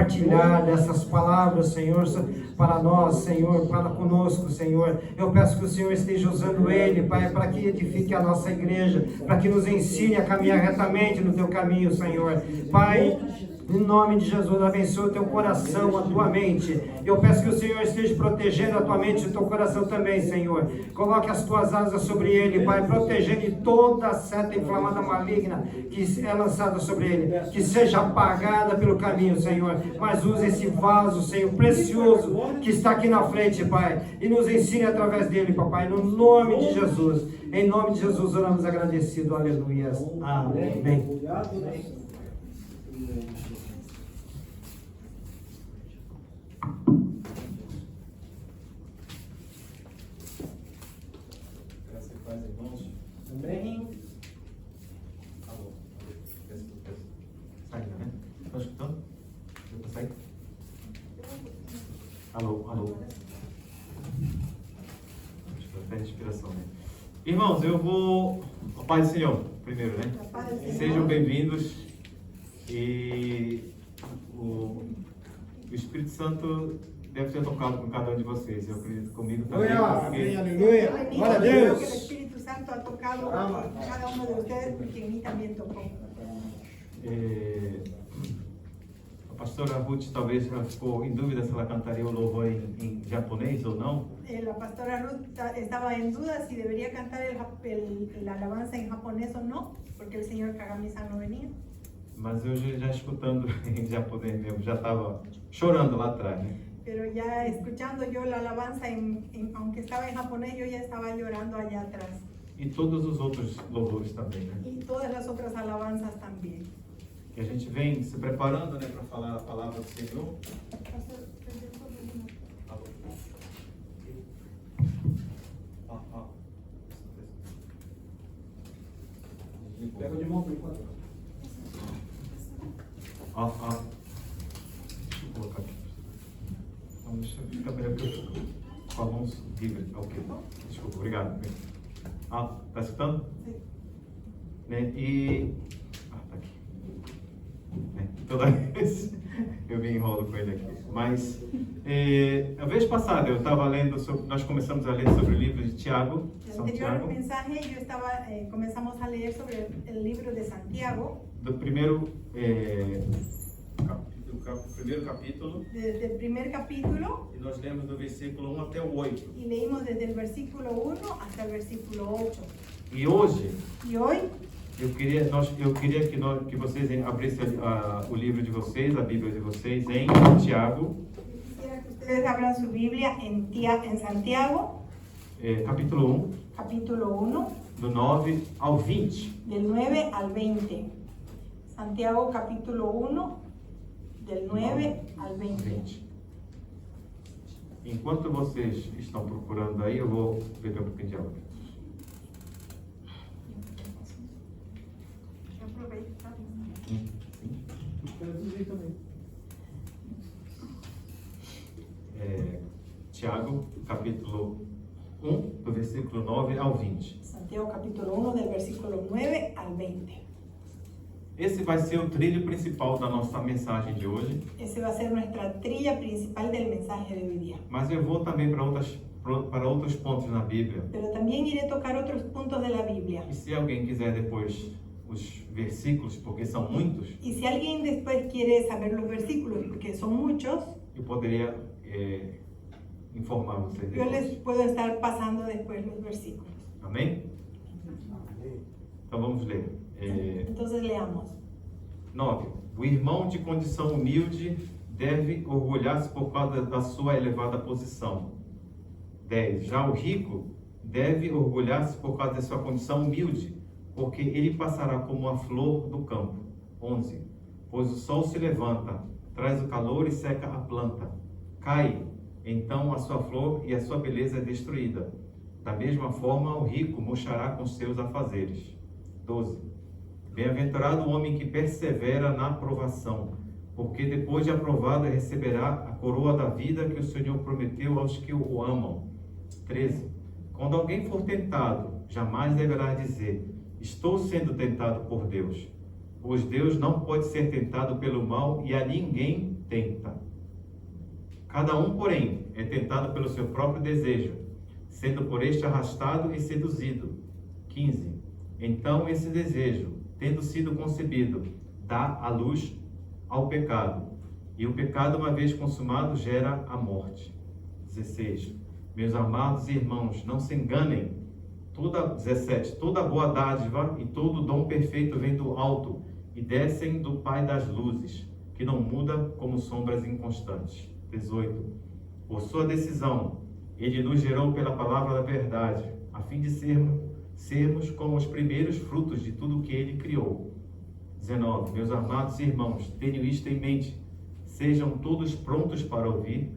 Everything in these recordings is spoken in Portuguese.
compartilhar dessas palavras, Senhor, para nós, Senhor, para conosco, Senhor. Eu peço que o Senhor esteja usando ele, Pai, para que edifique a nossa igreja, para que nos ensine a caminhar retamente no teu caminho, Senhor. Pai, em nome de Jesus, abençoa o teu coração, a tua mente. Eu peço que o Senhor esteja protegendo a tua mente e o teu coração também, Senhor. Coloque as tuas asas sobre ele, Pai, protegendo de toda a seta inflamada maligna que é lançada sobre ele. Que seja apagada pelo caminho, Senhor. Mas use esse vaso, Senhor, precioso, que está aqui na frente, Pai. E nos ensine através dele, Papai, no nome de Jesus. Em nome de Jesus, oramos agradecido. Aleluia. Amém. Graças e paz, irmãos. Amém. Alô. Sai, né? Estão escutando? Deu para sair? Alô. Acho que até inspiração, né? Irmãos, eu vou... A paz do Senhor, primeiro, né? Sejam bem-vindos. E o Espírito Santo deve ter tocado com cada um de vocês. Eu acredito comigo também. Aleluia. Glória a Deus. Que el Espíritu Santo ha tocado a cada uno de ustedes, porque a mí también tocó. A pastora Ruth talvez ela ficou em dúvida se ela cantaria o louvor em japonês ou não. La pastora Ruth estaba en duda si debería cantar la alabanza en japonés o no, porque el señor Kagami-san no venía. Mas eu já escutando em japonês mesmo, já estava chorando lá atrás, né? Pero ya escuchando yo la alabanza, aunque estaba en japonés, yo ya estaba llorando allá atrás. E todos os outros louvores também, né? Y todas las otras alabanzas también. Que a gente vem se preparando, né, para falar a palavra do Senhor. Pega de mão por enquanto. Deixa eu colocar aqui. Então, deixa eu ficar melhor com a mão livre. Ok. Desculpa, obrigado. Tá escutando? Sim. Né? E... tá aqui. Né? Toda vez eu me enrolo com ele aqui. Mas, a vez passada eu estava lendo sobre... Nós começamos a ler sobre o livro de Tiago. El anterior mensaje comenzamos a leer sobre el libro de Santiago. Do primeiro capítulo. Desde el primer capítulo. E nós lemos do versículo 1 até o 8. Y leímos desde el versículo 1 hasta el versículo 8. E hoje, Y hoy eu queria que vocês abrissem o livro de vocês, a Bíblia de vocês, em Tiago. quisiera que ustedes abran su Biblia en Santiago, Capítulo 1, capítulo 1, do 9 ao 20. del 9 al 20. Santiago capítulo 1, del 9 al 20. Enquanto vocês estão procurando aí, eu vou beber um pouquinho de água. Tiago, capítulo 1, do versículo 9 ao 20. Santiago capítulo 1, del versículo 9 al 20. Esse vai ser o trilho principal da nossa mensagem de hoje. Ese va a ser nuestra trilla principal del mensaje de hoy día. Mas eu vou também para outros pontos na Bíblia. Pero también iré a tocar otros puntos de la Biblia. E se alguém quiser depois os versículos, porque são muitos, Y si alguien después quiere saber los versículos, porque son muchos, eu poderia informar vocês yo les depois. puedo estar pasando después los versículos. Amém? Então vamos ler. Entonces leamos. 9. O irmão de condição humilde deve orgulhar-se por causa da sua elevada posição. 10. Já o rico deve orgulhar-se por causa da sua condição humilde, porque ele passará como a flor do campo. 11. Pois o sol se levanta, traz o calor e seca a planta. Cai, então a sua flor e a sua beleza é destruída. Da mesma forma, o rico murchará com seus afazeres. 12. Bem-aventurado o homem que persevera na aprovação, porque depois de aprovado receberá a coroa da vida que o Senhor prometeu aos que o amam. 13. Quando alguém for tentado, jamais deverá dizer: estou sendo tentado por Deus. Pois Deus não pode ser tentado pelo mal e a ninguém tenta. Cada um, porém, é tentado pelo seu próprio desejo, sendo por este arrastado e seduzido. 15. Então esse desejo, tendo sido concebido, dá a luz ao pecado. E o pecado, uma vez consumado, gera a morte. 16. Meus amados irmãos, não se enganem. 17. Toda boa dádiva e todo dom perfeito vem do alto e descem do Pai das luzes, que não muda como sombras inconstantes. 18. Por sua decisão, Ele nos gerou pela palavra da verdade, a fim de sermos como os primeiros frutos de tudo que Ele criou. 19. Meus amados irmãos, tenham isto em mente. Sejam todos prontos para ouvir,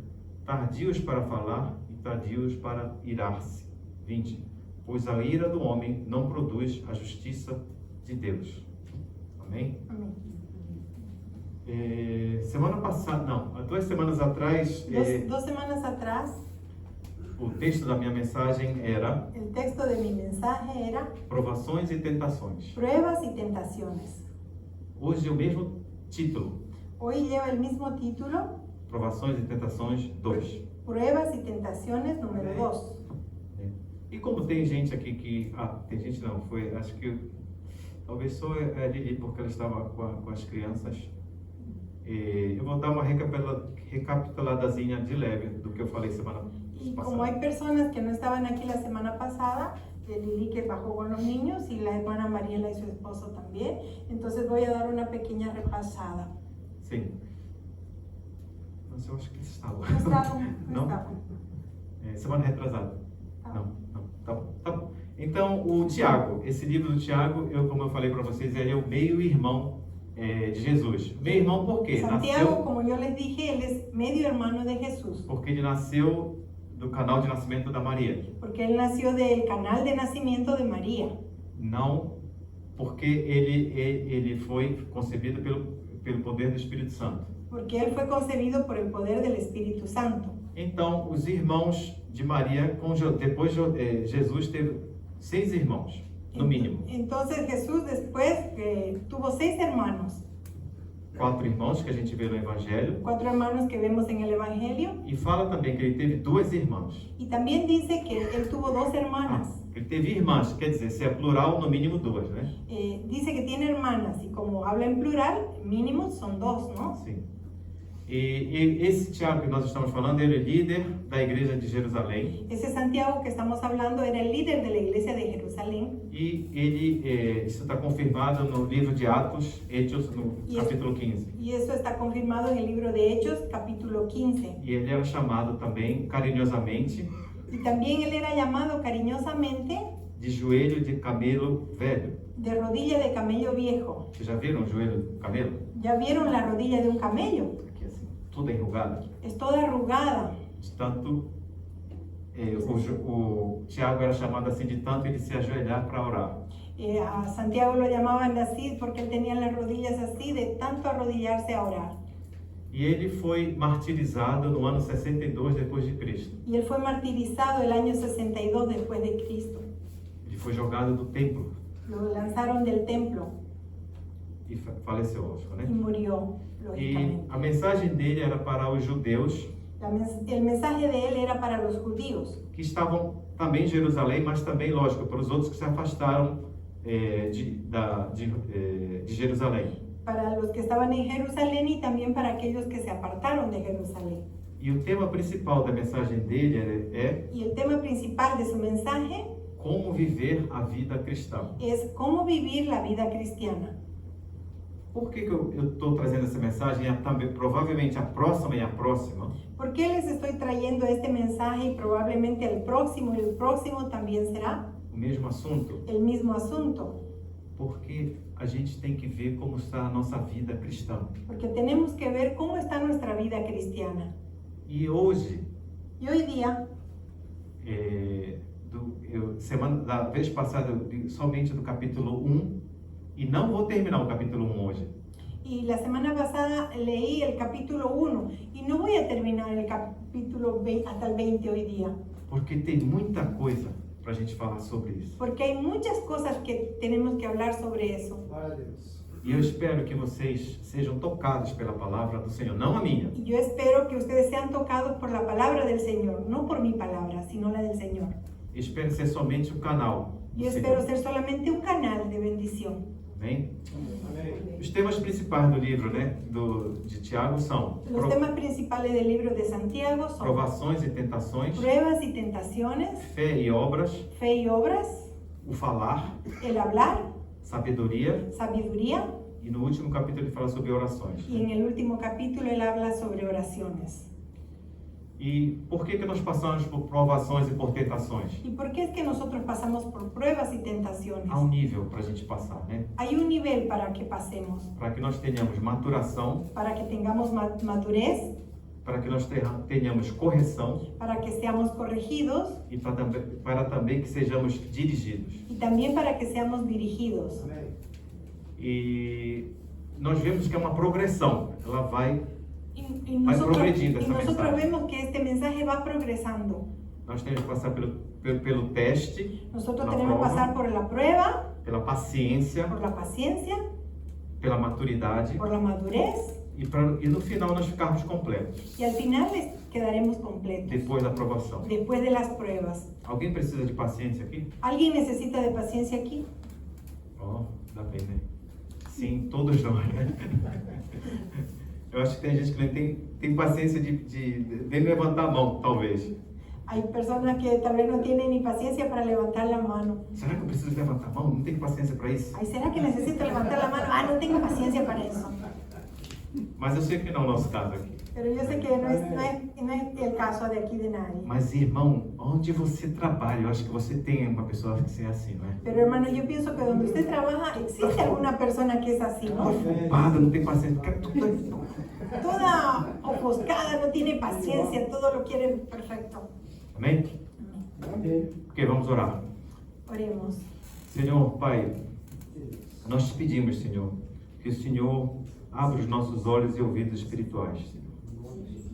tardios para falar e tardios para irar-se. 20. Pois a ira do homem não produz a justiça de Deus. Amém? Amém. Semana passada, não, há 2 semanas atrás, Dos semanas atrás, o texto da minha mensagem era el texto de mi mensaje era Provações e Tentações. Pruebas y tentaciones. Hoje é o mesmo título, Hoy lleva el mismo título, Provações e Tentações 2. Pruebas y tentaciones número 2. E como tem gente aqui que... tem gente não, foi, acho que talvez só a Lili, porque ela estava com as crianças. Eu vou dar uma recapituladazinha de leve do que eu falei semana Y passada. como hay personas que no estaban aquí la semana pasada, Lili que bajó con los niños y la hermana Mariela y su esposo también, entonces voy a dar una pequeña repasada. Sim. Mas eu acho que estava. No estaban, no Não? estaban. Semana retrasada. Tá. Não, tá bom, tá bom. Então, o Tiago, esse livro do Tiago, como eu falei para vocês, ele é o meio-irmão de Jesus. Meio-irmão por quê? Santiago, como yo les dije, él es medio hermano de Jesús, Porque ele nasceu do canal de nascimento da Maria. porque él nació del canal de nacimiento de María, Não porque ele foi concebido pelo poder do Espírito Santo. porque él fue concebido por el poder del Espíritu Santo. Então, os irmãos de Maria, depois Jesus teve 6 irmãos, no mínimo. Entonces Jesús después tuvo 6 hermanos, 4 irmãos que a gente vê no Evangelho. 4 hermanos que vemos en el Evangelio, E fala também que ele teve 2 irmãs. y también dice que él tuvo 2 hermanas. Ele teve irmãs, quer dizer, se é plural, no mínimo 2, né? Dice que tiene hermanas, y como habla en plural, mínimo son 2, ¿no? Sim. E esse Tiago que nós estamos falando, ele é líder da igreja de Jerusalém. Ese Santiago que estamos hablando era el líder de la iglesia de Jerusalén. E isso está confirmado no livro de Atos, Hechos, no capítulo 15. Y eso está confirmado en el libro de Hechos, capítulo 15. E ele era chamado também, carinhosamente, Y también él era llamado cariñosamente de joelho de camelo velho. de rodilla de camello viejo. Vocês já viram o joelho de camelo? ¿Ya vieron la rodilla de un camello? Aqui assim, tudo enrugado. Es toda arrugada. De tanto, o Tiago era chamado assim de tanto ele se ajoelhar para orar. A Santiago lo llamaban así porque él tenía las rodillas así de tanto arrodillarse a orar. E ele foi martirizado no ano 62 depois de Cristo. Y él fue martirizado el año 62 después de Cristo. Ele foi jogado do templo Lo lanzaron del templo e faleceu, lógico, né? y murió, E lógicamente. a mensagem dele era para os judeus El mensaje de él era para los judíos, que estavam também em Jerusalém, mas também, lógico, para os outros que se afastaram de Jerusalém. para los que estaban en Jerusalén y también para aquellos que se apartaron de Jerusalén. E o tema principal da mensagem dele Y el tema principal de su mensaje como viver a vida cristã. es cómo vivir la vida cristiana. Por que eu estou trazendo essa mensagem? Também, provavelmente a próxima e a próxima, ¿Por qué les estoy trayendo este mensaje y probablemente el próximo también será o mesmo assunto, el mismo asunto? porque a gente tem que ver como está a nossa vida cristã. Porque tenemos que ver cómo está nuestra vida cristiana. E hoje, Y hoy día, da vez passada, eu li somente do capítulo 1, e não vou terminar o capítulo 1 hoje. y la semana pasada leí el capítulo 1 y no voy a terminar el capítulo 20, hasta el 20 hoy día. Porque tem muita coisa para a gente falar sobre isso. Porque hay muchas cosas que tenemos que hablar sobre eso. E eu espero que vocês sejam tocados pela palavra do Senhor, não a minha. Y yo espero que ustedes sean tocados por la palabra del Señor, no por mi palabra, sino la del Señor. Espero ser somente o canal do Yo espero Senhor. ser solamente un canal de bendición. Amém? Os temas principais do livro, né, de Tiago são Los temas principales del libro de Santiago son provações e tentações, pruebas y tentaciones, fé e obras, fe y obras, o falar, el hablar, sabedoria, sabiduría, e no último capítulo ele fala sobre orações. y en el último capítulo él habla sobre oraciones. E por que nós passamos por provações e por tentações? ¿Y por qué es que nosotros pasamos por pruebas y tentaciones? Há um nível para a gente passar, né? Hay un nivel para que pasemos, Para que nós tenhamos maturação, para que tengamos madurez, para que nós tenhamos correção para que seamos corregidos e para também que sejamos dirigidos. y también para que seamos dirigidos. E nós vemos que é uma progressão, ela vai, Y progredindo essa nosotros mensagem. vemos que este mensaje va progresando. nós temos que passar pelo teste, Nosotros la tenemos que prueba, pasar por la prueba, pela paciência, por la paciencia, pela maturidade por la madurez e no final nós ficarmos completos, y al final quedaremos completos depois da aprovação. después de las pruebas. Alguém precisa de paciência aqui? ¿Alguien necesita de paciencia aquí? Ó, dá bem, né? Sim, todos nós, né? Eu acho que tem gente que não tem paciência de nem levantar a mão, talvez. Hay personas que tal vez no tienen ni paciencia para levantar la mano. Será que eu preciso levantar a mão? Não tenho paciência para isso. Ay, ¿será que necesito levantar la mano? Ah, no tengo paciencia para eso. Mas eu sei que não é o nosso caso aqui. Pero yo sé que no es el caso de aquí de nadie. Mas, irmão, onde você trabalha, eu acho que você tem uma pessoa que é assim, não é? Pero hermano, yo pienso que donde usted trabaja existe alguna persona que es así, ¿no? Ocupada, não tem paciência. Quer tudo. Toda ofuscada, no tiene paciencia, todo lo quiere perfecto. Amém? Ok, vamos orar. Oremos. Senhor, Pai, nós te pedimos, Senhor, que o Senhor abra os nossos olhos e ouvidos espirituais, Senhor.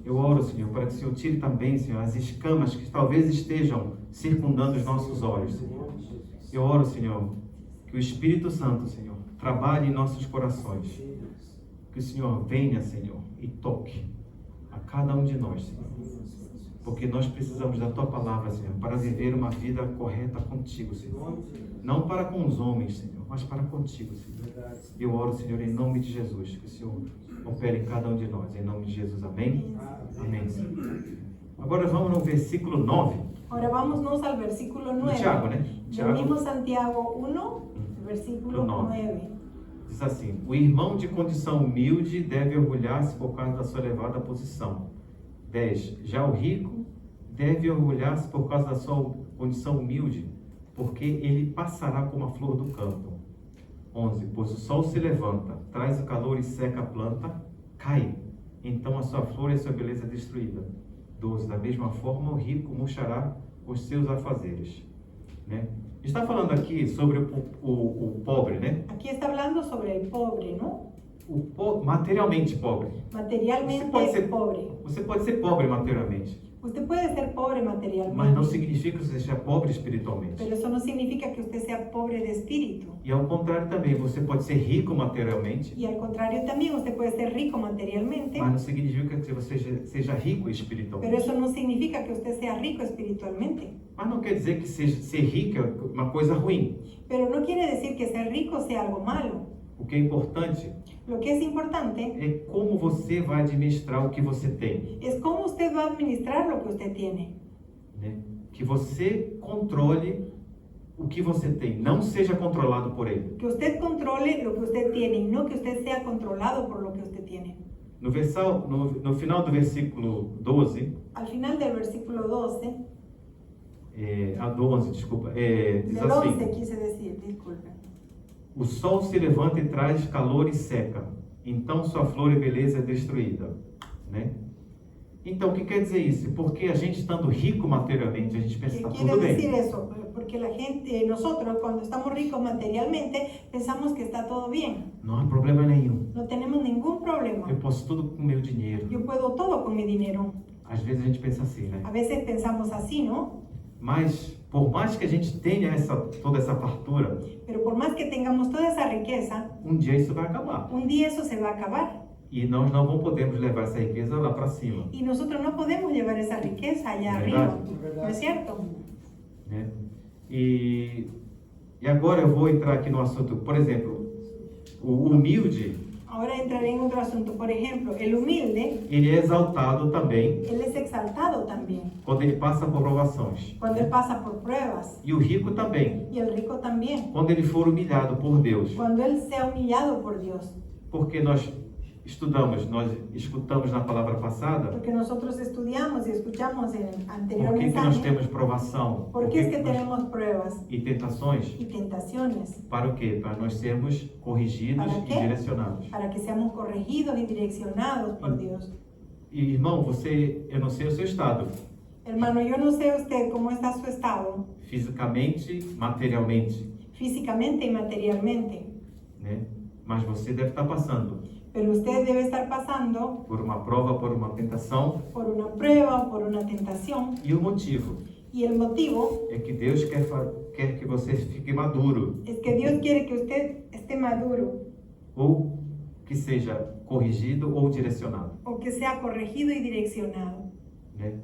Eu oro, Senhor, para que o Senhor tire também, Senhor, as escamas que talvez estejam circundando os nossos olhos, Senhor. Eu oro, Senhor, que o Espírito Santo, Senhor, trabalhe em nossos corações. Que o Senhor venha, Senhor, e toque a cada um de nós, Senhor. Porque nós precisamos da Tua palavra, Senhor, para viver uma vida correta contigo, Senhor. Não para com os homens, Senhor, mas para contigo, Senhor. Eu oro, Senhor, em nome de Jesus, que o Senhor opere em cada um de nós. Em nome de Jesus, amém? Amém, Senhor. Agora vamos no versículo 9. Ahora vámonos al versículo 9. Tiago, né? Del Tiago mismo Santiago 1, versículo 9. diz assim: o irmão de condição humilde deve orgulhar-se por causa da sua elevada posição. 10. Já o rico deve orgulhar-se por causa da sua condição humilde, porque ele passará como a flor do campo. 11. Pois o sol se levanta, traz o calor e seca a planta, cai. Então a sua flor e a sua beleza é destruída. 12. Da mesma forma, o rico murchará os seus afazeres. Né? Está falando aqui sobre o pobre, né? Aquí está hablando sobre el pobre, ¿no? Materialmente pobre. Materialmente pobre. Você pode ser pobre materialmente, Usted puede ser pobre materialmente, mas não significa que você seja pobre espiritualmente. pero eso no significa que usted sea pobre de espíritu. E ao contrário também, você pode ser rico materialmente, Y al contrario también, usted puede ser rico materialmente, mas não significa que você seja rico pero espiritualmente. eso no significa que usted sea rico espiritualmente. Mas não quer dizer que ser rico é uma coisa ruim. Pero no quiere decir que ser rico sea algo malo. O que é importante Lo que es importante é como você vai administrar o que você tem, es cómo usted va a administrar lo que usted tiene. né? Que você controle o que você tem, não seja controlado por ele. Que usted controle lo que usted tiene y no que usted sea controlado por lo que usted tiene. No final do versículo 12, Al final del versículo 12, do 11, desculpa, diz del 11 assim: quise decir, disculpen. o sol se levanta e traz calor e seca, então sua flor e beleza é destruída, né? Então, o que quer dizer isso? Porque a gente estando rico materialmente, a gente pensa que ¿Qué está quiere tudo decir bem. eso? Porque la gente, nosotros cuando estamos ricos materialmente, pensamos que está todo bien. Não há problema nenhum. No tenemos ningún problema. Eu posso tudo com meu dinheiro. Yo puedo todo con mi dinero. Às vezes a gente pensa assim, né? A veces pensamos así, ¿no? Mas por mais que a gente tenha toda essa fartura, Pero por más que tengamos toda esa riqueza, dia isso vai acabar. un día eso se va a acabar. E nós não podemos levar essa riqueza lá para cima. Y nosotros no podemos llevar esa riqueza allá ¿Verdad? arriba. ¿No es cierto? Né? E agora eu vou entrar aqui no assunto, por exemplo, o humilde, Ahora entraré en otro asunto. Por ejemplo, el humilde, ele é exaltado também él es exaltado también quando ele passa por provações. cuando él pasa por pruebas. E o rico também, Y el rico también, quando ele for humilhado por Deus. cuando él sea humillado por Dios. Porque nós escutamos na palavra passada, Porque nosotros estudiamos y escuchamos en el anterior por que nós mensaje. temos provação? ¿Por qué es que tenemos pruebas E tentações? y tentaciones? Para o quê? Para nós sermos corrigidos ¿Para e qué? direcionados. Para que seamos corregidos y direccionados por Dios. E irmão, eu não sei o seu estado, Hermano, yo no sé usted cómo está su estado, fisicamente, materialmente, físicamente y materialmente, né? Mas você deve estar passando pero usted debe estar pasando por uma prova, por uma tentação, por una prueba o por una tentación. e o motivo Y el motivo é que Deus quer que você fique maduro, es que Dios quiere que usted esté maduro ou que seja corrigido ou direcionado, o que sea corregido y direccionado. né?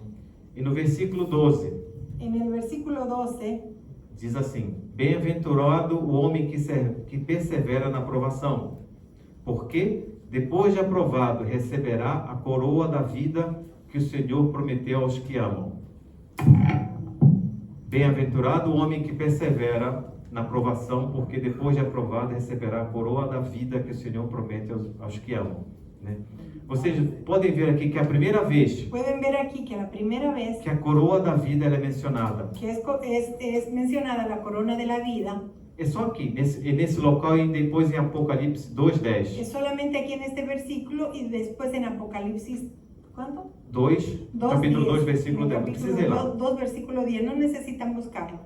E no versículo 12 En el versículo 12 diz assim: Bem-aventurado o homem que persevera na provação, porque depois de aprovado receberá a coroa da vida que o Senhor prometeu aos que amam. Bem-aventurado o homem que persevera na provação, porque depois de aprovado receberá a coroa da vida que o Senhor promete aos que amam, né? Vocês podem ver aqui que a primeira vez pueden ver aquí que la primera vez que a coroa da vida ela é mencionada que es mencionada la corona de la vida é só aqui, nesse local, e depois em Apocalipse 2:10. es solamente aquí en este versículo y después en Apocalipsis, ¿cuánto? 2, capítulo 2, versículo 10. Não precisa ir lá. 2, versículo 10, no necesitan buscarlo.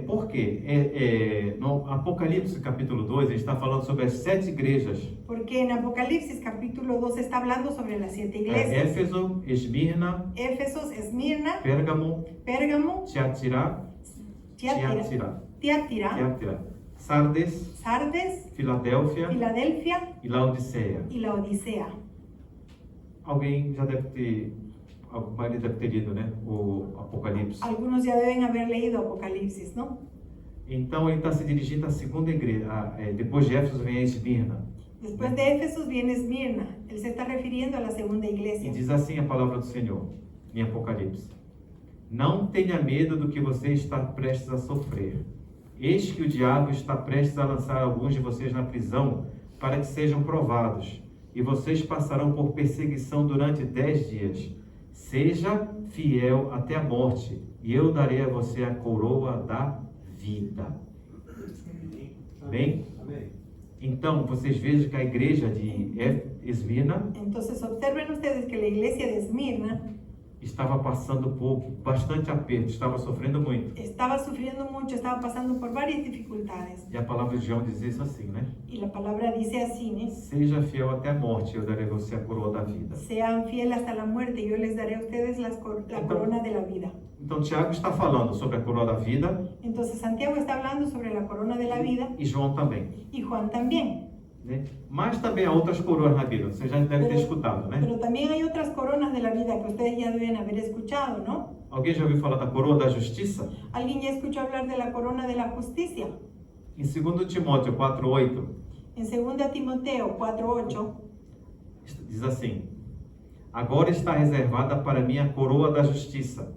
Por quê? No Apocalipse capítulo 2, ele está falando sobre as 7 igrejas. Porque en Apocalipsis capítulo 2 está hablando sobre las 7 iglesias. Éfeso, Esmirna, Éfesos, Esmirna, Pérgamo, Pérgamo, Tiatira, Tiatira, Sardes, Sardes, Filadélfia Filadelfia e Laodiceia. y la Odisea. Alguém já deve ter, a maioria deve ter lido, né? O Apocalipse. Algunos ya deben haber leído Apocalipsis, ¿no? Então ele está se dirigindo à segunda igreja. Depois de Éfeso vem a Esmirna. Después de Éfesos viene Esmirna. Él se está refiriendo a la segunda E iglesia. diz assim a palavra do Senhor, em Apocalipse: Não tenha medo do que você está prestes a sofrer. Eis que o diabo está prestes a lançar alguns de vocês na prisão para que sejam provados, e vocês passarão por perseguição durante 10 dias. Seja fiel até a morte, e eu darei a você a coroa da vida. Bem? Então, vocês vejam que a igreja de Esmirna Entonces observen ustedes que la iglesia de Esmirna estava passando por bastante aperto, estava sofrendo muito. estaba sufriendo mucho, estaba pasando por varias dificultades. E a palavra de João diz isso assim, né? Y la palabra dice así, ¿no? Seja fiel até a morte, eu darei a você a coroa da vida. Sean fieles hasta la muerte, yo les daré a ustedes la corona de la vida. Então, Tiago está falando sobre a coroa da vida Entonces Santiago está hablando sobre la corona de la vida e João também, y Juan también. né? Mas também há outras coroas na Bíblia, você já deve ter escutado, né? Pero también hay otras coronas de la vida que ustedes ya deben haber escuchado, ¿no? Alguém já ouviu falar da coroa da justiça? ¿Alguien ya escuchó hablar de la corona de la justicia? Em 2 Timóteo 4:8, En 2 Timoteo 4:8 diz assim: Agora está reservada para mim a coroa da justiça,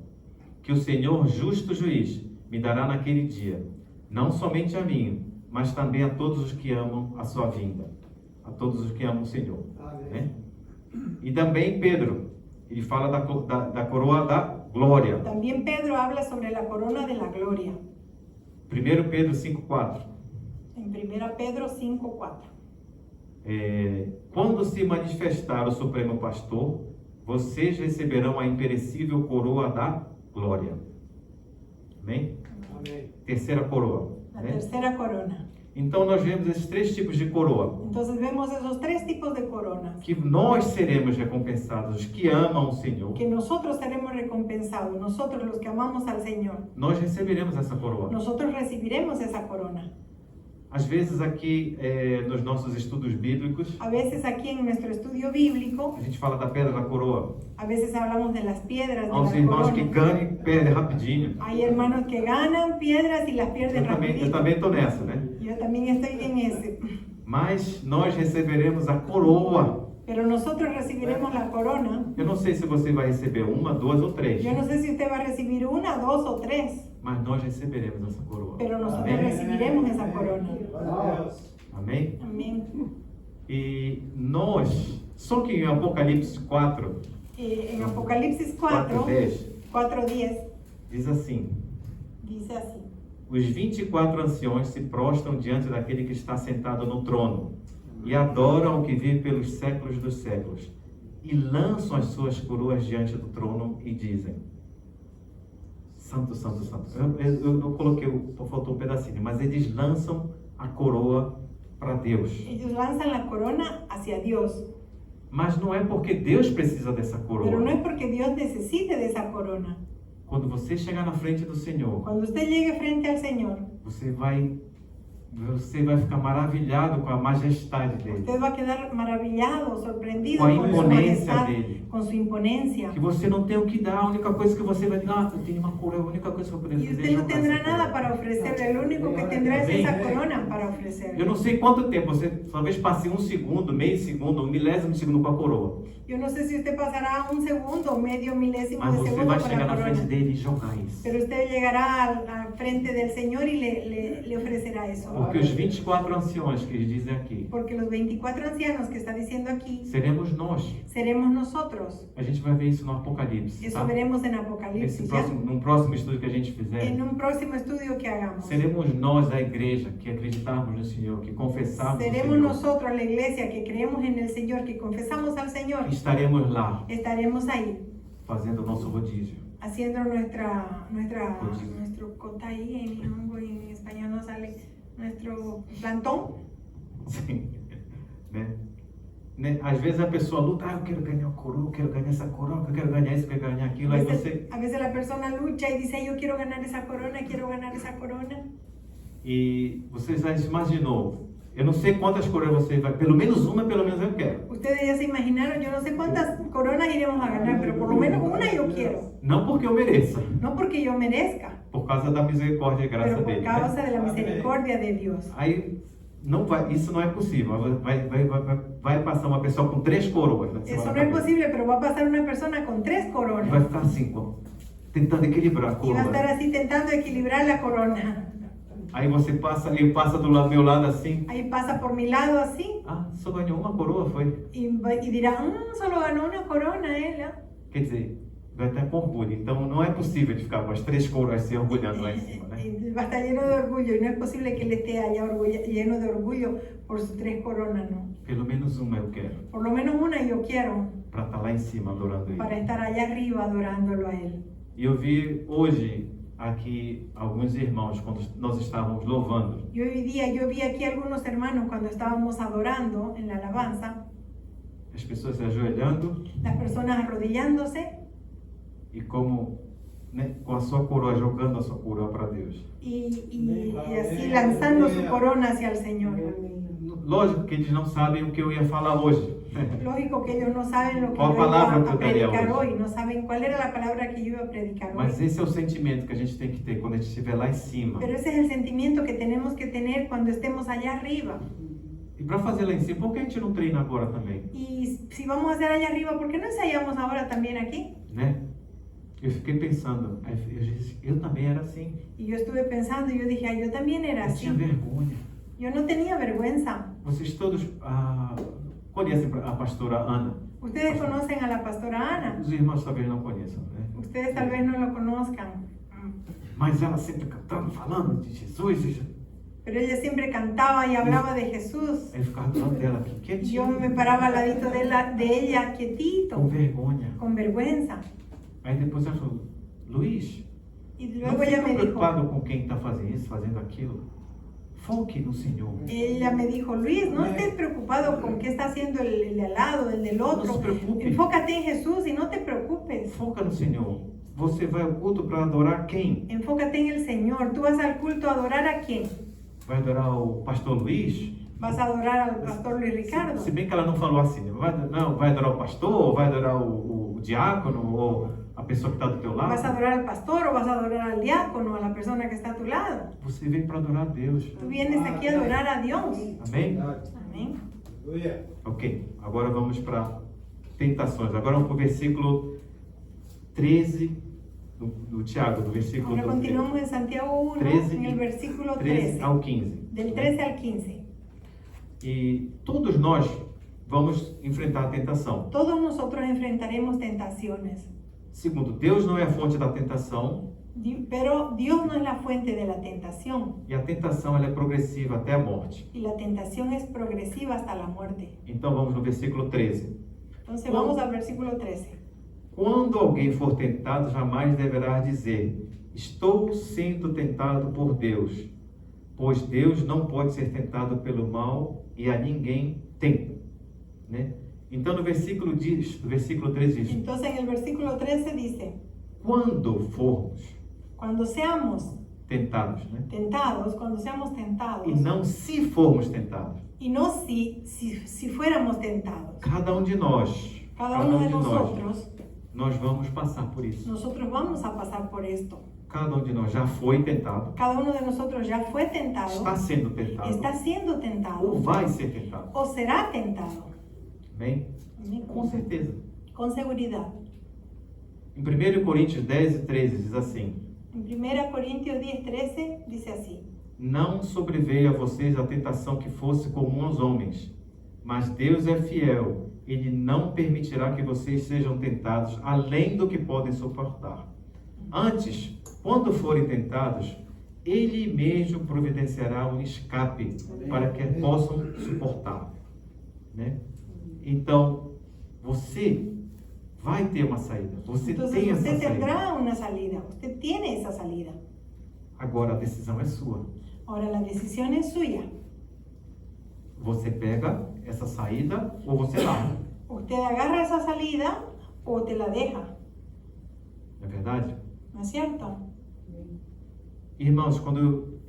que o Senhor, justo juiz, me dará naquele dia, não somente a mim, mas também a todos os que amam a sua vinda, a todos os que amam o Senhor. Né? E também Pedro, ele fala da coroa da glória. También Pedro habla sobre la corona de la gloria. 1 Pedro 5:4. En 1 Pedro 5:4. Quando se manifestar o Supremo Pastor, vocês receberão a imperecível coroa da glória. Amém? Terceira coroa. La Né? tercera corona. Então nós vemos esses três tipos de coroa. Entonces vemos esos tres tipos de coronas. Que nós seremos recompensados, os que amam o Senhor. Que nosotros seremos recompensados, nosotros los que amamos al Señor. Nós receberemos essa coroa. Nosotros recibiremos esa corona. Às vezes aqui nos nossos estudos bíblicos, A veces aquí en nuestro estudio bíblico, a gente fala da pedra da coroa. a veces hablamos de las piedras, de Há uns las irmãos que coronas. ganham e perdem rapidinho. Hay hermanos que ganan piedras y las pierden Eu rapidito. também estou nessa, né? Yo también estoy en ese. Mas nós receberemos a coroa. Pero nosotros recibiremos la corona. Eu não sei se você vai receber uma, duas ou três. Yo no sé si usted va a recibir una, dos o tres, Mas nós receberemos essa coroa. pero nosotros Amém? recibiremos esa corona. Amém? Amén. E nós, só que em Apocalipse 4, En Apocalipsis 4, 4:10, 4:10, diz assim: dice así. Os 24 anciões se prostram diante daquele que está sentado no trono e adoram o que vive pelos séculos dos séculos e lançam as suas coroas diante do trono e dizem: Santo, Santo, Santo. Eu coloquei, faltou um pedacinho, mas eles lançam a coroa para Deus. Ellos lanzan la corona hacia Dios, Mas não é porque Deus precisa dessa pero no coroa. es porque Dios necesite de esa corona. Quando você chegar na frente do Senhor, Cuando usted llegue frente al Señor, você vai ficar maravilhado com a majestade dele, usted va a quedar maravillado, sorprendido com a con su imponência majestad, dele. con su imponencia. Que você não tem o que dar, a única coisa que você vai dizer, eu tenho uma coroa, a única coisa que eu poderia Y fazer usted é no jogar tendrá essa coroa. nada para ofrecerle, lo único que tendrá es esa corona para ofrecerle. Eu não sei quanto tempo, você talvez passe um segundo, meio segundo, um milésimo de segundo com a coroa. Yo no sé si usted pasará un segundo, medio milésimo Mas de você segundo vai con chegar la na frente corona. dele e jogar isso. Pero usted llegará al frente del Señor y le ofrecerá eso. Porque os 24 anciões que eles dizem aqui, Porque los 24 ancianos que está diciendo aquí, seremos nós. seremos nosotros. A gente vai ver isso no Apocalipse, Eso tá? veremos en Num Apocalipsis, ¿ya? próximo estudo que a gente fizer. En un próximo estudio que hagamos. Seremos nós da igreja que acreditarmos no Senhor, que confessarmos o Seremos Senhor. nosotros, la iglesia, que creemos en el Señor, que confesamos al Señor. Que estaremos lá Estaremos ahí, fazendo o nosso rodízio. haciendo nuestro cota ahí, en Nihongo y en español no sale, nuestro plantón. Sim. Né? Às vezes a pessoa luta, eu quero ganhar a coroa, eu quero ganhar essa coroa, eu quero ganhar isso, eu quero ganhar aquilo. Aí você... A veces la persona lucha y dice, yo quiero ganar esa corona, quiero ganar esa corona. E você já imaginou, eu não sei quantas coroas você vai, pelo menos uma, pelo menos eu quero. Ustedes ya se imaginaron, yo no sé cuántas coronas iremos a ganar, pero por lo menos una yo quiero. Não porque eu mereça, No porque yo merezca, por causa da misericórdia e graça pero por dele. causa Né? de la misericordia de Dios. Aí não vai, isso não é possível. Vai passar uma pessoa com 3 coroas. Né? Eso no es posible, pero va a pasar una persona con 3 Vai coronas ficar assim, tentando equilibrar a y va a coroa. estar así tentando equilibrar la corona. Aí você passa, ele passa do meu lado assim. Ahí pasa por mi lado así Ah, só ganhou uma coroa, foi? y dirá, solo ganó una corona él. ¿Ah?". Quer dizer, vai estar com orgulho. Então não é possível de ficar com as 3 coroas se orgulhando lá em cima, né? Y va a estar lleno de orgullo y no es posible que él esté allá lleno de orgullo por sus 3 coronas, no. Pelo menos uma eu quero. Por lo menos una yo quiero Para estar lá em cima adorando ele. para estar allá arriba adorándolo a él. E eu vi hoje aqui alguns irmãos quando nós estávamos louvando. Y hoy día yo vi aquí algunos hermanos cuando estábamos adorando en la alabanza, As pessoas se ajoelhando las personas arrodillándose e como, né, com a sua coroa, jogando a sua coroa para Deus. y así lanzando su corona hacia el Señor. Lógico que eles não sabem o que eu ia falar hoje. Lógico que ellos no saben lo que ¿Cuál yo iba palabra a tú darías predicar hoy? hoy, no saben cuál era la palabra que yo iba a predicar Mas hoy. esse é o sentimento que a gente tem que ter quando a gente estiver lá em cima. Pero ese es el sentimiento que tenemos que tener cuando estemos allá arriba. E para fazer lá em cima, por que a gente não treina agora também? Y si vamos a hacer allá arriba, ¿por qué no ensayamos ahora también aquí? Né? Eu fiquei pensando, aí eu disse, eu também era assim. Y yo estuve pensando y yo dije, yo también era Eu así. tinha vergonha. Yo no tenía vergüenza. Vocês todos conhecem a pastora Ana? Ustedes conocen a la pastora Ana. Os irmãos talvez não conheçam, né? Ustedes tal vez no lo conozcan. Mas ela sempre cantando, falando de Jesus. Pero ella siempre cantaba y hablaba de Jesús. Aí eu ficava do lado dela aqui, Y yo quietinho, me paraba al ladito de ella, com quietito, vergonha. con vergüenza. Aí depois ela falou, Luiz, Y não luego ella fica me dijo, preocupado com quem está fazendo isso, fazendo aquilo. Foque no Senhor. Ella me dijo, Luis, no estés preocupado con qué está haciendo el de al lado, el del Não otro. se preocupe. Enfócate en Jesús y no te preocupes. Foca no Senhor. Você vai ao culto para adorar quem? Enfócate en el Señor. ¿Tú vas al culto a adorar a quién? Vai adorar o pastor Luiz? ¿Vas a adorar al pastor Luis Ricardo? Se bem que ela não falou assim, né? Vai adorar o pastor, vai adorar o diácono ou a pessoa que está do teu lado? ¿Vas a adorar al pastor o vas a adorar al diácono, a la persona que está a tu lado? Você veio para adorar a Deus. Tú vienes aquí a adorar a Dios. Amém? Amén. Ok, agora vamos para tentações. Agora vamos para o versículo 13 do Tiago, do versículo Ahora 13 continuamos en Santiago 1, 13 en el versículo 13 13. ao 15. Del 13 al 15. E todos nós vamos enfrentar a tentação. Todos nosotros enfrentaremos tentaciones. Segundo, Deus não é a fonte da tentação Pero Dios no es la fuente de la tentación. e a tentação ela é progressiva até a morte. Y la tentación es progresiva hasta la muerte. Então vamos no versículo 13. Entonces vamos al versículo 13. Quando alguém for tentado, jamais deverá dizer: estou sendo tentado por Deus, pois Deus não pode ser tentado pelo mal e a ninguém tenta, né? Então no versículo 13 diz: Entonces en el versículo 13 dice, quando formos cuando seamos tentados, né? tentados, cuando seamos tentados, E não se formos tentados. y no si fuéramos tentados, Cada de nós, cada uno de nosotros, nós vamos passar por isso. nosotros vamos a pasar por esto. Cada de nós já foi tentado, Cada uno de nosotros ya fue tentado, está sendo tentado, está siendo ou tentado vai ser tentado. o será tentado. Amém? Com certeza. Con seguridad. Em 1 Coríntios 10 e 13 diz assim: En 1 Corintios 10, 13 dice así. não sobreveio a vocês a tentação que fosse comum aos homens, mas Deus é fiel. Ele não permitirá que vocês sejam tentados além do que podem suportar. Antes, quando forem tentados, Ele mesmo providenciará um escape para que possam suportar, né? Então, você vai ter uma saída. Você Entonces tem essa usted saída. tendrá una salida. Usted tiene esa salida. Agora a decisão é sua. Ahora la decisión es suya. Você pega essa saída ou você larga. Usted agarra esa salida o te la deja. Não é verdade? ¿No es cierto? Irmãos, quando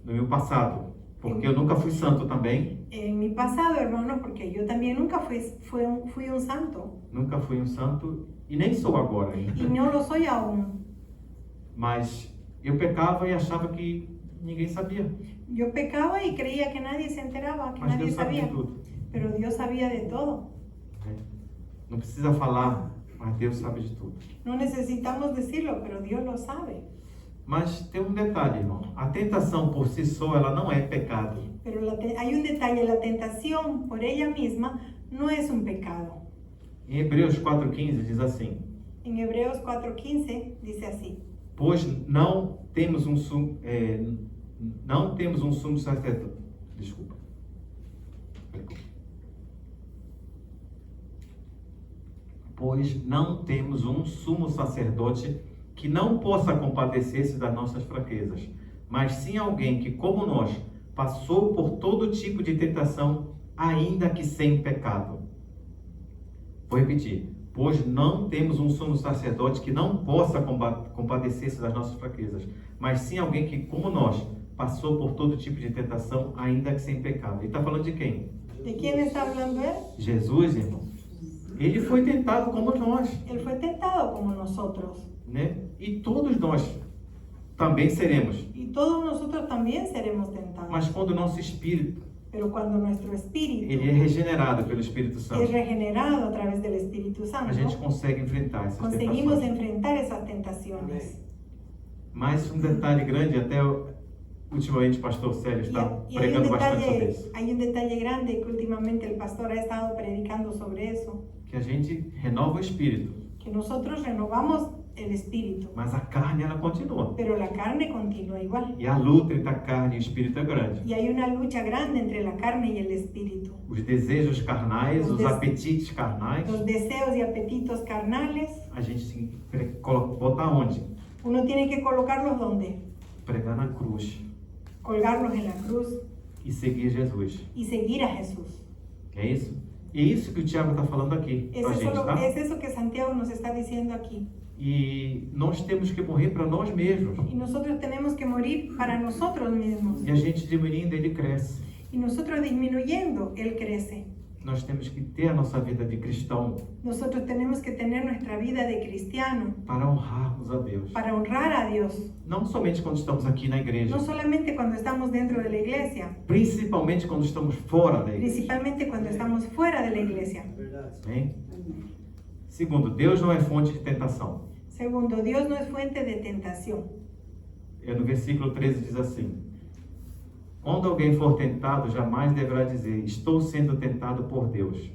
no meu passado, porque eu nunca fui santo também, En mi pasado, hermanos, porque yo también nunca fui un santo. nunca fui um santo e nem sou agora Y ainda. no lo soy aún. Mas eu pecava e achava que ninguém sabia. Yo pecaba y creía que nadie se enteraba, que Mas nadie Deus sabe de sabía. tudo, Pero Dios sabía de todo. né? Não precisa falar, mas Deus sabe de tudo. No necesitamos decirlo, pero Dios lo sabe. Mas tem um detalhe, irmão. A tentação por si só, ela não é pecado. Pero hay un detalle, la tentación por ella misma no es un pecado. Em Hebreus 4,15 diz assim: En Hebreos 4:15 dice así. pois não temos um sumo sacerdote. Desculpa. Pois não temos um sumo sacerdote que não possa compadecer-se das nossas fraquezas, mas sim alguém que, como nós, passou por todo tipo de tentação, ainda que sem pecado. Vou repetir. Pois não temos um sumo sacerdote que não possa compadecer-se das nossas fraquezas, mas sim alguém que, como nós, passou por todo tipo de tentação, ainda que sem pecado. Ele está falando de quem? ¿De quién está hablando él? Jesus, irmão. Ele foi tentado como nós, Él fue tentado como nosotros. né? E todos nós também seremos. Y todos nosotros también seremos tentados. Mas quando o nosso espírito, Pero cuando nuestro espíritu ele é regenerado pelo Espírito Santo, es regenerado a través del Espíritu a gente Santo, consegue enfrentar essas conseguimos tentações. enfrentar esas tentaciones. Mas um detalhe grande, até ultimamente o pastor Célio está Y pregando bastante sobre isso. hay un detalle grande que últimamente el pastor ha estado predicando sobre eso, Que a gente renova o espírito, que nosotros renovamos el espíritu, mas a carne ela continua. pero la carne continúa igual. E a luta entre a carne e o espírito é grande. Y hay una lucha grande entre la carne y el espíritu. Os desejos carnais, os apetites carnais, Los deseos y apetitos carnales, a gente tem que botar onde? uno tiene que colocarlos donde? Pregar na cruz. colgarlos en la cruz e seguir Jesus. y seguir a Jesús. É isso? E é isso que o Tiago está falando aqui Es pra gente, eso, tá? es eso que Santiago nos está diciendo aquí. E nós temos que morrer para nós mesmos. Y nosotros tenemos que morir para nosotros mismos. E a gente diminuindo, ele cresce. Y nosotros disminuyendo, Él crece. Nós temos que ter a nossa vida de cristão Nosotros tenemos que tener nuestra vida de cristiano para honrarmos a Deus. para honrar a Dios. Não somente quando estamos aqui na igreja, No solamente cuando estamos dentro de la iglesia, principalmente quando estamos fora da igreja. principalmente cuando estamos fuera de la iglesia. Amém? Segundo, Deus não é fonte de tentação. Segundo, Dios no es fuente de tentación. No versículo 13 diz assim: quando alguém for tentado, jamais deverá dizer, estou sendo tentado por Deus.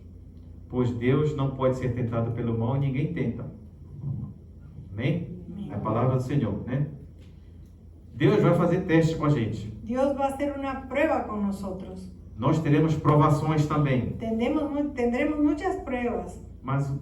Pois Deus não pode ser tentado pelo mal e ninguém tenta. Amém? É a palavra do Senhor, né? Deus vai fazer testes com a gente. Dios va a hacer una prueba con nosotros. Nós teremos provações também. Tendremos muchas pruebas. Mas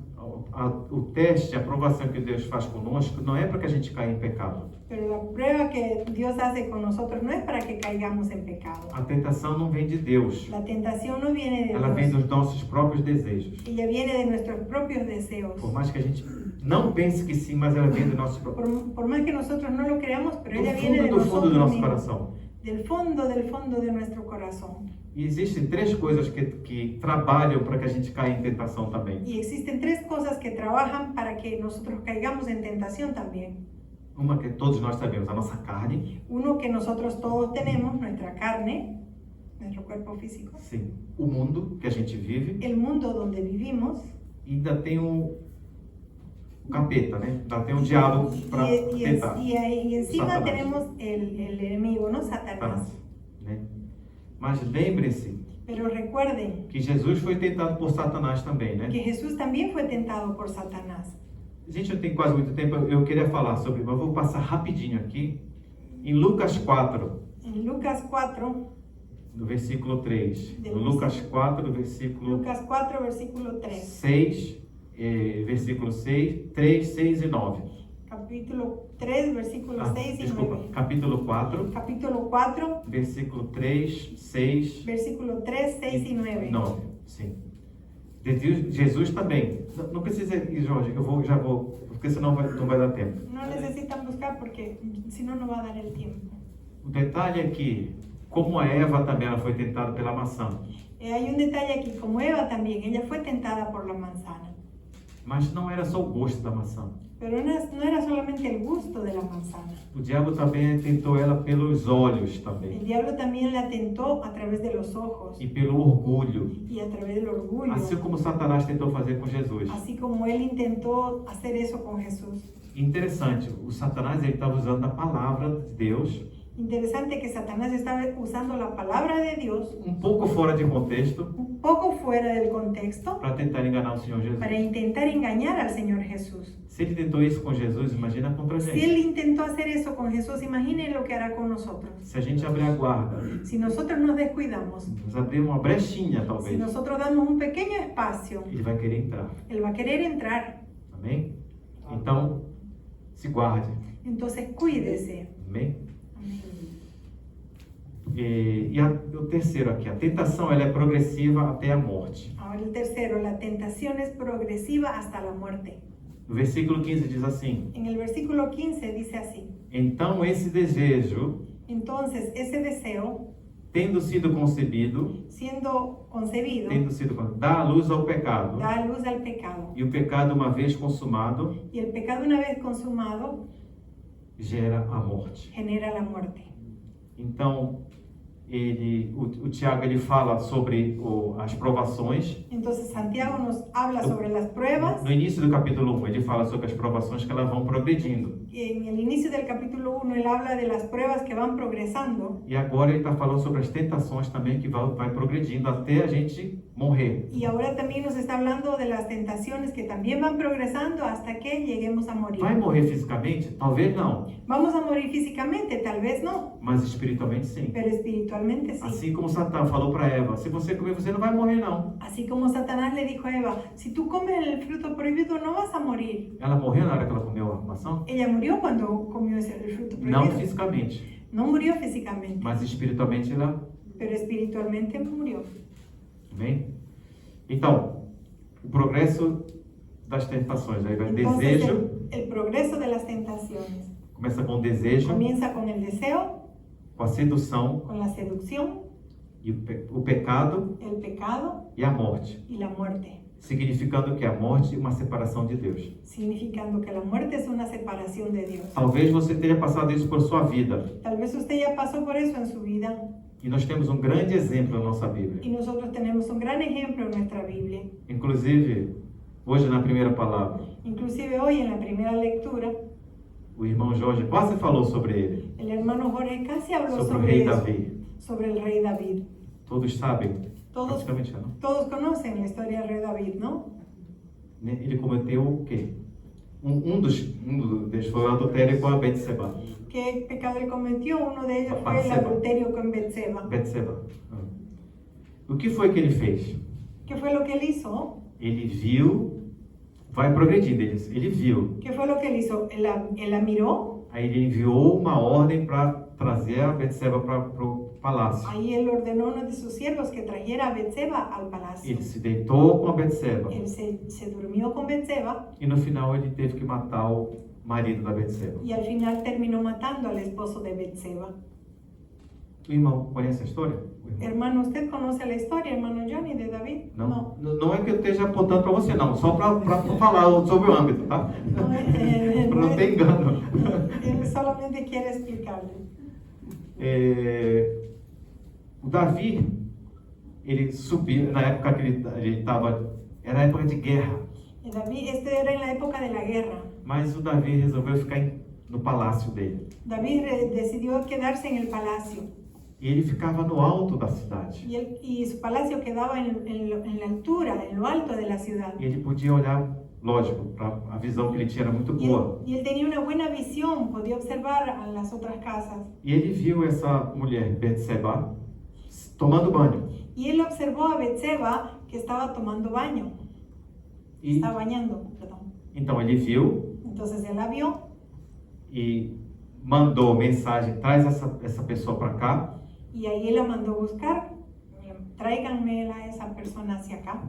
o teste, a provação que Deus faz conosco, não é para que a gente caia em pecado. Pero la prueba que Dios hace con nosotros no es para que caigamos en pecado. A tentação não vem de Deus. La tentación no viene de Ela vem Dios. dos nossos próprios desejos. Ella viene de nuestros propios deseos. Por mais que a gente não pense que sim, mas ela vem do nosso próprio. Por más que nosotros no lo creamos, pero ella Do viene de fundo do nosotros nosso mismos. coração. Del fondo de nuestro corazón. E existem três coisas que trabalham para que a gente caia em tentação também. Y existen tres cosas que trabajan para que nosotros caigamos en tentación también. Uma que todos nós sabemos, a nossa carne. Uno que nosotros todos tenemos, nuestra carne, nuestro cuerpo físico. Sim. O mundo que a gente vive. El mundo donde vivimos. E ainda tem o capeta, né? Ainda tem o diabo para tentar. Y encima Satanás. tenemos el enemigo, ¿no? Satanás. Né? Mas lembre-se Pero recuerden que Jesus foi tentado por Satanás também, né? que Jesús también fue tentado por Satanás. Gente, eu tenho quase muito tempo, eu queria falar sobre, mas vou passar rapidinho aqui. Em Lucas 4, En Lucas 4, no versículo 3. No Lucas 4, versículo Lucas 4, versículo 3. 6, versículo 6, 3, 6 e 9. Capítulo 3, versículos 6 y Desculpa, 9. capítulo 4, Capítulo 4, versículo 3, 6 versículo 3, 6 y 9. 9. Sim. Jesus também. Não precisa ir, Jorge, já vou, porque senão não vai dar tempo. No necesitan buscar porque si no, no va a dar el tiempo. O detalhe é que, como a Eva também ela foi tentada pela maçã, Hay un detalle aquí, como Eva también, ella fue tentada por la manzana. mas não era só o gosto da maçã. Pero no era solamente el gusto de la manzana. O diabo também tentou ela pelos olhos El também diablo también la tentó a través de los ojos e pelo orgulho, y a través del orgullo, assim como Satanás tentou fazer com Jesus. así como él intentó hacer eso con Jesús. Interessante, o Satanás ele estava usando a palavra de Deus, Interesante que Satanás estaba usando la palabra de Dios pouco fora de contexto, un poco fuera del contexto para tentar enganar o Senhor Jesus. para intentar engañar al Señor Jesús. Se ele tentou isso com Jesus, imagina contra a Si gente. él intentó hacer eso con Jesús, imaginen lo que hará con nosotros. Se a gente abrir a guarda, Si nosotros nos descuidamos, nos abrir uma brechinha si talvez, nosotros damos un pequeño espacio, ele vai querer entrar. él va a querer entrar. Amém? Então, se guarde. Entonces cuídese. Amém? O terceiro aqui, a tentação ela é progressiva até a morte. Ahora el tercero, la tentación es progresiva hasta la muerte. No versículo 15 diz assim: En el versículo 15 dice así: então esse desejo, entonces ese deseo, tendo sido concebido, siendo concebido, dá a luz ao pecado. da luz al pecado. E o pecado, uma vez consumado, Y el pecado, una vez consumado, gera a morte. genera la muerte. Então, o Tiago ele fala sobre as provações. Entonces Santiago nos habla sobre las pruebas. No início do capítulo 1, ele fala sobre as provações que elas vão progredindo. En el inicio del capítulo 1 él habla de las pruebas que van progresando. E agora ele está falando sobre as tentações também que vai progredindo até a gente morrer. Y ahora también nos está hablando de las tentaciones que también van progresando hasta que lleguemos a morir. Vai morrer fisicamente? Talvez não, Vamos a morir físicamente, tal vez no, mas espiritualmente sim. pero espiritualmente sí. Assim como Satã falou para Eva, se você comer, você não vai morrer não. Así como Satanás le dijo a Eva, si tú comes el fruto prohibido no vas a morir. Ela morreu na hora que ela comeu a maçã? Ella murió cuando comió el fruto Não prohibido. fisicamente, No murió físicamente, mas espiritualmente ela... pero espiritualmente murió. Amém? Então, o progresso das tentações. Aí vai Entonces, desejo, el progreso de las tentaciones começa com o desejo, comienza con el deseo, com a sedução, con la seducción, e o pecado el pecado e a morte. y la muerte, Significando que a morte é uma separação de Deus. significando que la muerte es una separación de Dios. Talvez você tenha passado isso por sua vida. Tal vez usted ya pasó por eso en su vida E nós temos um grande exemplo na nossa Bíblia. y nosotros tenemos un gran ejemplo en nuestra Biblia. Inclusive, hoje na primeira palavra, Inclusive hoy en la primera lectura, o irmão Jorge quase falou sobre ele, el hermano Jorge casi habló sobre o sobre rei eso, Davi. sobre el rei David. Todos sabem? Todos, Praticamente não. todos conocen la historia del rey David, ¿no? Né? Ele cometeu o quê? Um dos foi o adultério com a Betseba. ¿Qué pecado él cometió? Uno de ellos fue el Batseba. adulterio con Betseba. Betseba. O que foi que ele fez? ¿Qué fue lo que él hizo? Ele viu, vai progredindo, ele viu. ¿Qué fue lo que él hizo? Él la miró, Aí ele enviou uma ordem para trazer a Betseba para o palácio. ahí él ordenó a uno de sus siervos que trajera a Betseba al palacio. Ele se deitou com a Betseba. Él se durmió con Betseba E no final ele teve que matar o marido da Betseba. y al final terminó matando al esposo de Betseba. O irmão conhece a história? O irmão? Hermano, ¿usted conoce la historia, hermano Johnny, de David? Não? Não é que eu esteja apontando para você, não. Só para falar sobre o âmbito, tá? No, Para não ter engano. él solamente quiere explicarle. O Davi, ele subiu, na época que ele estava, era época de guerra. David, era en la época de la guerra. Mas o Davi resolveu ficar no palácio dele. David decidió quedarse en el palacio E ele ficava no alto da cidade. y su palacio quedaba en la altura, en lo alto de la ciudad. E ele podia olhar, lógico, para a visão que ele tinha era muito boa. Y él tenía una buena visión, podía observar a las otras casas. E ele viu essa mulher, Betseba, tomando banho. Y él observó a Betseba que estaba tomando baño, E estaba bañando, perdón. então ele viu Entonces él la vio e mandou mensagem: traz essa pessoa para cá. y ahí él la mandó buscar. Tráiganme a esa persona hacia acá.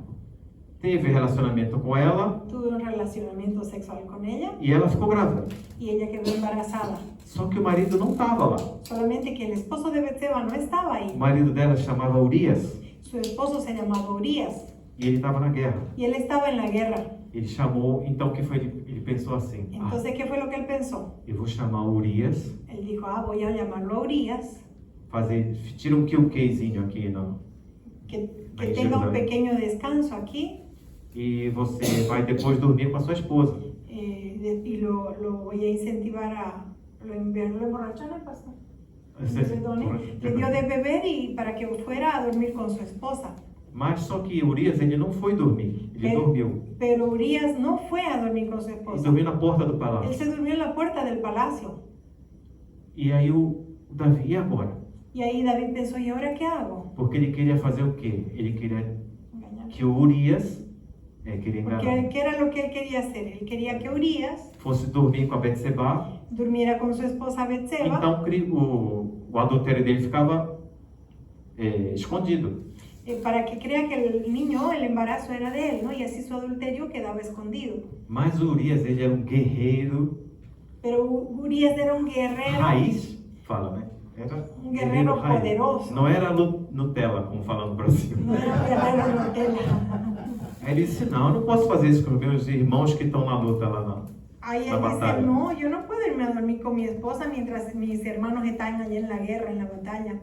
Teve relacionamento com ela Tuve un relacionamiento sexual con ella e ela ficou grávida. y ella quedó embarazada. Só que o marido não estava lá. Solamente que el esposo de Betseba no estaba O ahí. marido dela chamava Urias Su esposo se llamaba Urias e ele estava na guerra. y él estaba en la guerra. Ele chamou, então o que foi? Ele pensou assim: Entonces, ¿qué fue lo que él pensó? eu vou chamar Urias, Él dijo, voy a llamarlo a Urias, tira um killcasezinho aqui, não. que Ahí tenga un Jerusalén. pequeño descanso aquí E você vai depois dormir com a sua esposa. y lo voy a incentivar a enviarlo emborrachar, ¿no pasó? Le dio de beber y para que fuera a dormir con su esposa. Mas só que Urias, ele não foi dormir, ele dormiu. Pero Urias no fue a dormir con su Ele esposa. dormiu na porta do Él palácio. se durmió en la puerta del palacio. E aí o Davi, e agora? Y ahí David pensó, ¿y ahora qué hago? Porque ele queria fazer o quê? Ele queria Engañar. que o Urias, queria Porque enganar, ¿qué era lo que él quería hacer? Él quería que Urias fosse dormir com a Betseba. durmiera con su esposa Betseba. Então o adultério dele ficava escondido. Para que crea que el niño, el embarazo era de él, ¿no? Y así su adulterio quedaba escondido. Mas o Urias, ele era um guerreiro Pero Urias era un guerrero, raiz, fala, né? Era un guerrero raiz. poderoso. Não era Nutella, como falam no Brasil. No era un guerrero Nutella. Aí ele disse: não, eu não posso fazer isso com os meus irmãos que estão na luta lá, não. Ahí La él batalla. dice, no, yo no puedo irme a dormir con mi esposa mientras mis hermanos están allá en la guerra, en la batalla.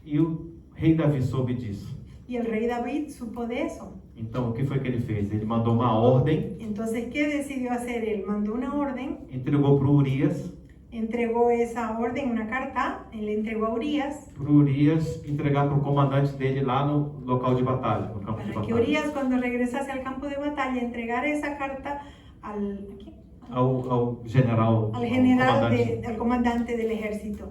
E o rei Davi soube disso. Y el rey David supo de eso. Então, o que foi que ele fez? Ele mandou uma ordem, Entonces, ¿qué decidió hacer? Él mandó una orden, entregou para Urias, entregó esa orden, una carta, él le entregó a Urias, entregar para o comandante dele lá no local de batalha, no campo de para que batalha. Urias cuando regresase al campo de batalla entregara esa carta al, ¿qué? Ao general, al ao general, comandante. al comandante del ejército.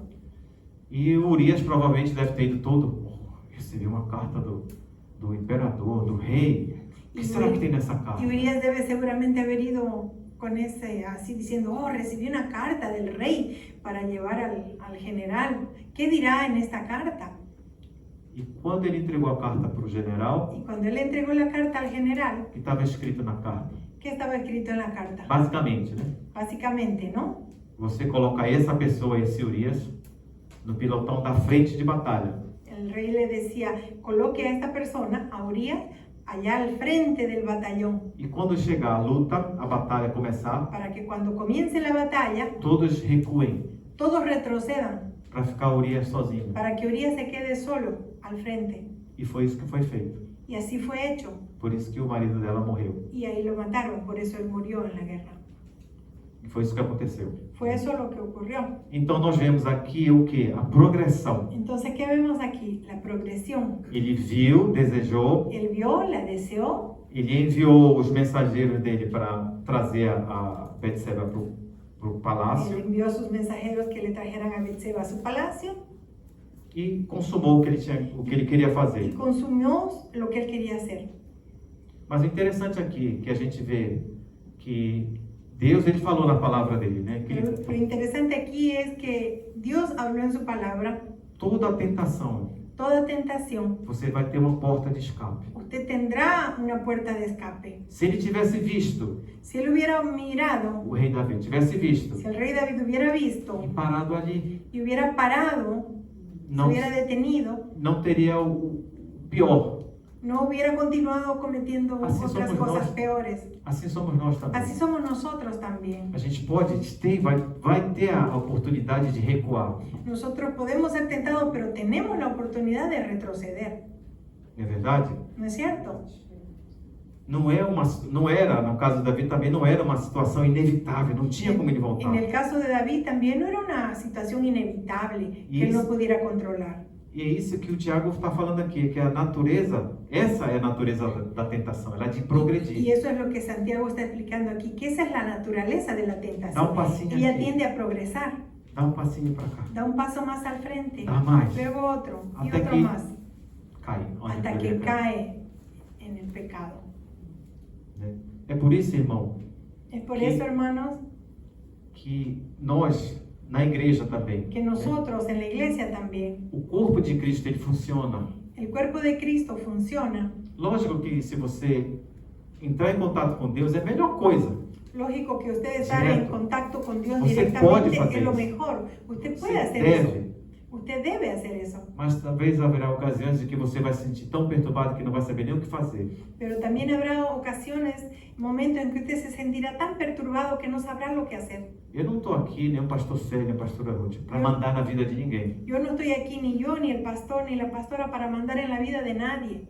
E o Urias provavelmente deve ter ido todo. Recebi uma carta do imperador, do rei. O que será que tem nessa carta? Y Urias debe seguramente haber ido con ese, así diciendo, oh, recibí una carta del rey para llevar al general. ¿Qué dirá en esta carta? E quando ele entregou a carta para o general, Y cuando él entregó la carta al general, o que estava escrito na carta? ¿qué estaba escrito en la carta? Basicamente, né? Básicamente, ¿no? Você coloca essa pessoa, esse Urias, no pilotão da frente de batalha. El rey le decía, coloque a esta persona, a Urias, allá al frente del batallón, E quando chegar a luta, a batalha começar, para que cuando comience la batalla, todos recuem todos retrocedan, para ficar Urias sozinho. para que Urias se quede solo al frente. E foi isso que foi feito. Y así fue hecho. Por isso que o marido dela morreu. Y ahí lo mataron, por eso él murió en la guerra. E foi isso que aconteceu. Fue eso lo que ocurrió. Então nós vemos aqui o que? A progressão. Entonces, ¿qué vemos aquí? La progresión. Ele viu, desejou, Él vio, la deseó, ele enviou os mensageiros dele para trazer a Betseba para o él palácio envió a sus mensajeros que le trajeran a Betseba a su palacio e consumou o que ele queria y fazer. consumió lo que él quería hacer. Mas o interessante aqui que a gente vê que Deus, ele falou na palavra dele, né? Que Pero lo interesante aquí es que Dios habló en su palabra, toda tentação, toda tentación, você vai ter uma porta de escape. usted tendrá una puerta de escape. Se ele tivesse visto, Si él hubiera mirado, o rei Davi tivesse visto si el rey David hubiera e visto parado ali, y hubiera parado, se não, hubiera detenido, não teria o pior. no hubiera continuado cometiendo Así otras somos cosas nós. peores. Assim somos nós também. Así somos nosotros también. A gente vai ter a oportunidade de recuar, Nosotros podemos ser tentados, pero tenemos la oportunidad de retroceder. não é verdade? ¿No es cierto? Não era, no caso de Davi também não era uma situação inevitável, não tinha como ele voltar. En el caso de David también no era una situación inevitable que él no pudiera controlar. E é isso que o Tiago está falando aqui, que a natureza, essa é a natureza da tentação, ela é de Y progredir. eso es lo que Santiago está explicando aquí, que esa es la naturaleza de la Dá tentación. passinho Ella aqui, tiende a progresar, dá passinho para cá, da un paso más al frente, dá mais, luego otro y Hasta otro que más, cai. onde hasta deveria que cair, cae en el pecado. né? É por isso, irmão, Es por Que- eso, hermanos, que nós, na igreja também, que nosotros en la iglesia también, o corpo de Cristo, ele funciona. el cuerpo de Cristo funciona. Lógico que se você entrar em contato com Deus é a melhor coisa. Lógico que usted estar Cierto. en contacto con Dios Usted puede directamente hacer es lo eso. mejor. Usted puede Você hacer eso. deve, Usted debe hacer eso. mas talvez haverá ocasiões de que você vai se sentir tão perturbado que não vai saber nem o que fazer. Pero también habrá ocasiones, momentos en que usted se sentirá tan perturbado que no sabrá lo que hacer. Eu não estou aqui, nem o pastor Célio, nem a pastora Ruth, para mandar na vida de ninguém. Yo no estoy aquí, ni yo, ni el pastor, ni la pastora, para mandar en la vida de nadie.